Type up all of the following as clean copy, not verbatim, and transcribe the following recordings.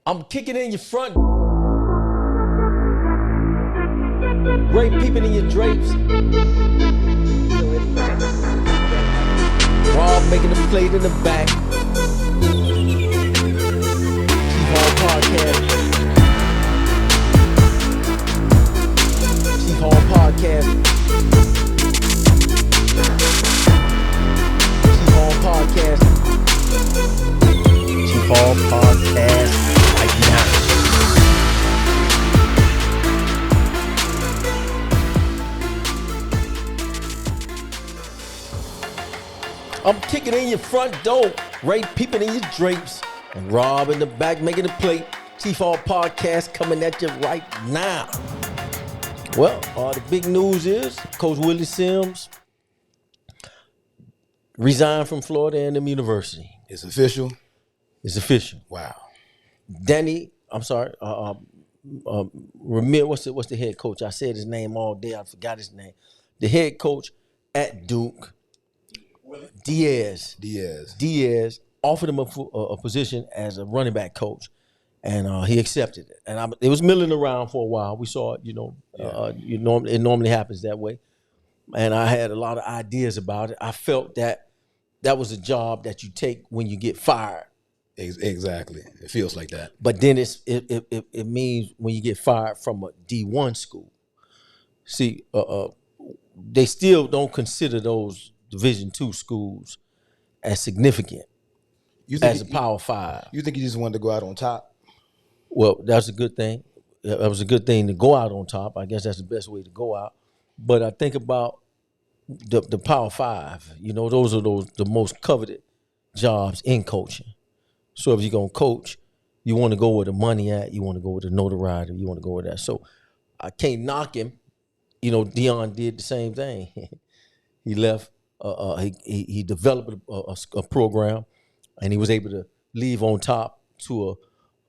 I'm kicking in your front. Great peeping in your drapes. Rob making a plate in the back. Chief Hall Podcast. Chief Hall Podcast. Chief Hall Podcast. Chief Hall Podcast right now. I'm kicking in your front door, Ray peeping in your drapes, and Rob in the back making a plate. Chief Hall Podcast coming at you right now. Well, the big news is Coach Willie Simmons resigned from Florida A&M University. It's official? It's official. Wow. Ramir, what's the head coach? I said his name all day. I forgot his name. The head coach at Duke, Diaz offered him a position as a running back coach, and he accepted it. And it was milling around for a while. We saw it, it normally happens that way. And I had a lot of ideas about it. I felt that was a job that you take when you get fired. Exactly. It feels like that. But then it means when you get fired from a D1 school. See, they still don't consider those Division II schools as significant as a Power 5. You think he just wanted to go out on top? Well, that's a good thing. That was a good thing to go out on top. I guess that's the best way to go out. But I think about the Power 5. Those are the most coveted jobs in coaching. So if you're going to coach, you want to go where the money at. You want to go with the notoriety. You want to go with that. So I can't knock him. Dion did the same thing. He left. He developed a program, and he was able to leave on top to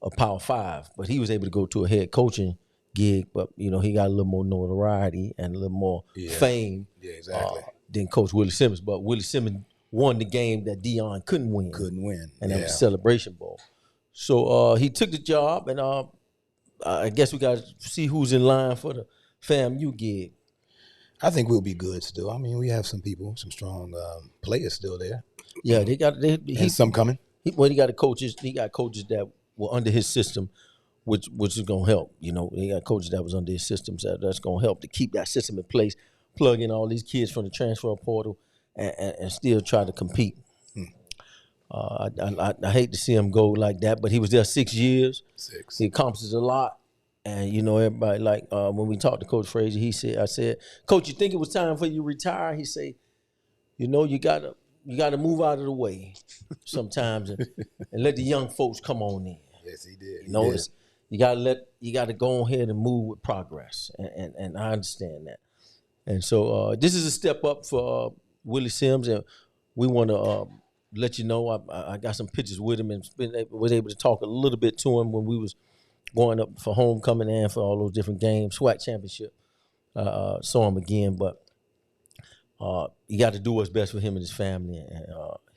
a Power 5. But he was able to go to a head coaching gig. But he got a little more notoriety and a little more fame. Yeah, exactly. Than Coach Willie Simmons. But Willie Simmons won the game that Dion couldn't win. And that was Celebration Bowl. So he took the job, and I guess we got to see who's in line for the FAMU gig. I think we'll be good still. I mean, we have some strong players still there. Yeah, they got some coming. He got coaches that were under his system, which is gonna help. They got coaches that was under his systems that's gonna help to keep that system in place, plug in all these kids from the transfer portal, and still try to compete. I hate to see him go like that, but he was there 6 years. He accomplishes a lot. And everybody when we talked to Coach Frazier, I said, Coach, you think it was time for you to retire? He said, you gotta move out of the way sometimes and let the young folks come on in. Yes, he did. You gotta go ahead and move with progress. And I understand that. And so this is a step up for Willie Simmons, and we want to let you know I got some pictures with him and was able to talk a little bit to him when we was going up for homecoming and for all those different games, SWAC championship. Saw him again, but you got to do what's best for him and his family and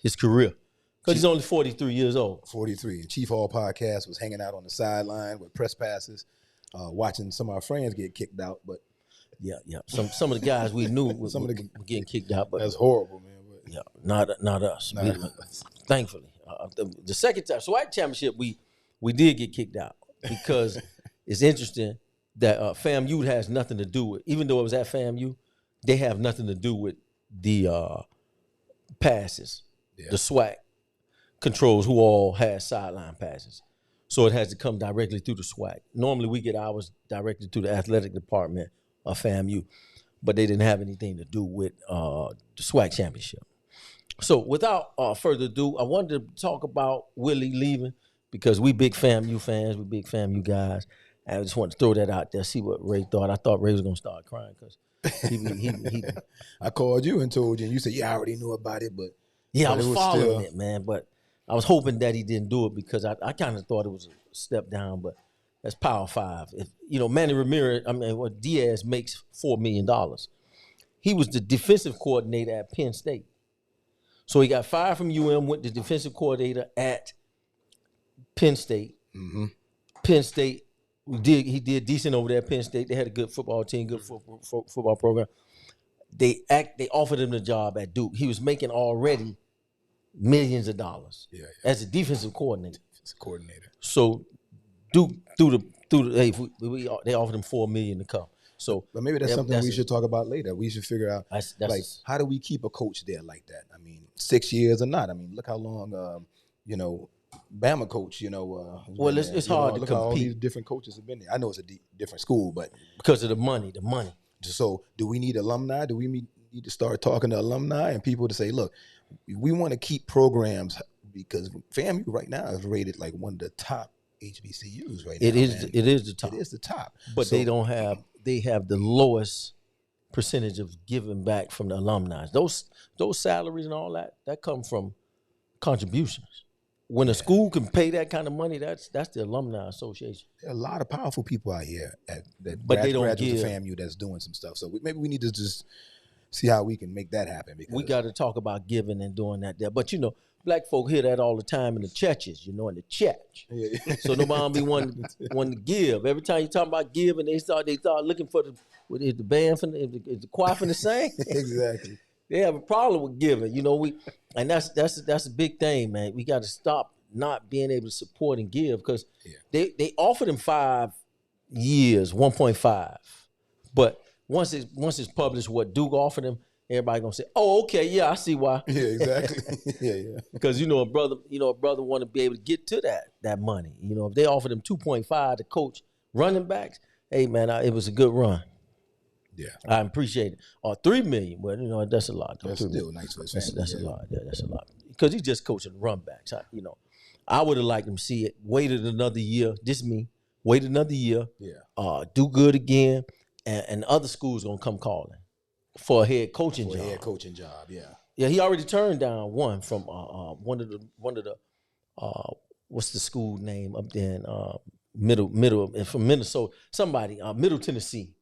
his career. Because he's only 43 years old. 43. And Chief Hall Podcast was hanging out on the sideline with press passes, watching some of our friends get kicked out. But yeah. Some of the guys we knew were getting kicked out. But that's horrible, man. But yeah, not us. Thankfully. The second time, SWAC championship, we did get kicked out. Because it's interesting that FAMU has nothing to do with, even though it was at FAMU, they have nothing to do with the passes. Yeah. The SWAC controls who all has sideline passes. So it has to come directly through the SWAC. Normally we get ours directed to the athletic department of FAMU, but they didn't have anything to do with the SWAC championship. So without further ado, I wanted to talk about Willie leaving, because we big FAMU fans, we big FAMU guys. And I just wanted to throw that out there, see what Ray thought. I thought Ray was going to start crying because he I called you and told you, and you said, I already knew about it, but I was following it, man. But I was hoping that he didn't do it because I kind of thought it was a step down, but that's Power 5. If Manny Ramirez, Diaz makes $4 million. He was the defensive coordinator at Penn State. So he got fired from UM, went to defensive coordinator at Penn State. Mm-hmm. Penn State. He did decent over there at Penn State. They had a good football team, good football program. They offered him the job at Duke. He was making already millions of dollars as a defensive coordinator. So Duke they offered him $4 million to come. So, but maybe that's something we should talk about later. We should figure out how do we keep a coach there like that? I mean, 6 years or not? I mean, look how long Bama coach. Well, it's hard to compete. How all these different coaches have been there. I know it's a different school, but because of the money. So, do we need alumni? Do we need to start talking to alumni and people to say, look, we want to keep programs because FAMU right now is rated like one of the top HBCUs right now. It is the top. It is the top. But they have the lowest percentage of giving back from the alumni. Those salaries and all that come from contributions. When a school can pay that kind of money, that's the alumni association. There are a lot of powerful people out here that graduates of FAMU that's doing some stuff. So maybe we need to just see how we can make that happen. Because we got to talk about giving and doing that there. But black folk hear that all the time in the churches, in the church. Yeah. So nobody be wanting to give. Every time you talk about giving, they start looking for is the band is the choir finna sing? Exactly. They have a problem with giving, and that's a big thing, man. We got to stop not being able to support and give because they offered him 5 years, 1.5, but once it's published what Duke offered him, everybody gonna say, "Oh, okay, yeah, I see why." Yeah, exactly. yeah. Because a brother want to be able to get to that money. If they offered him 2.5 to coach running backs, hey man, it was a good run. Yeah, I appreciate it. Or $3 million, but that's a lot. That's still nice for his family. That's a lot. Yeah, that's a lot. Because he's just coaching the run backs. I would have liked him to see it. Waited another year. This me. Wait another year. Yeah. Do good again, and other schools gonna come calling for a head coaching job. Yeah. Yeah, he already turned down one from one of the what's the school name up there in middle from Minnesota. Somebody Middle Tennessee.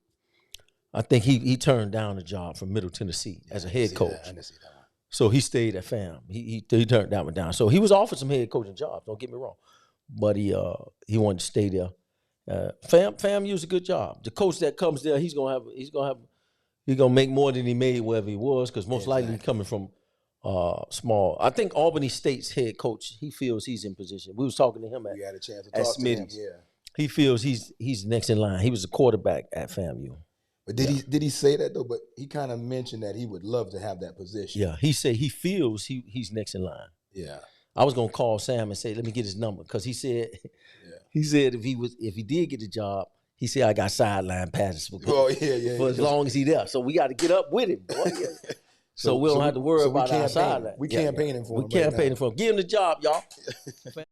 I think he turned down a job from Middle Tennessee as a head coach. I didn't see that one. So he stayed at FAM. He turned that one down. So he was offered some head coaching jobs. Don't get me wrong, but he wanted to stay there. FAM used a good job. The coach that comes there, he's gonna make more than he made wherever he was because most likely he's coming from small. I think Albany State's head coach. He feels he's in position. We was talking to him we had a chance to talk to him. Yeah. He feels he's next in line. He was a quarterback at FAMU. But did he say that though? But he kind of mentioned that he would love to have that position. Yeah, he said he feels he's next in line. Yeah, I was gonna call Sam and say, let me get his number because he said if he did get the job, he said I got sideline passes for as long as he there. So we got to get up with him, boy. So we don't have to worry about our sideline. We campaigning for him. We campaigning for him. Give him the job, y'all.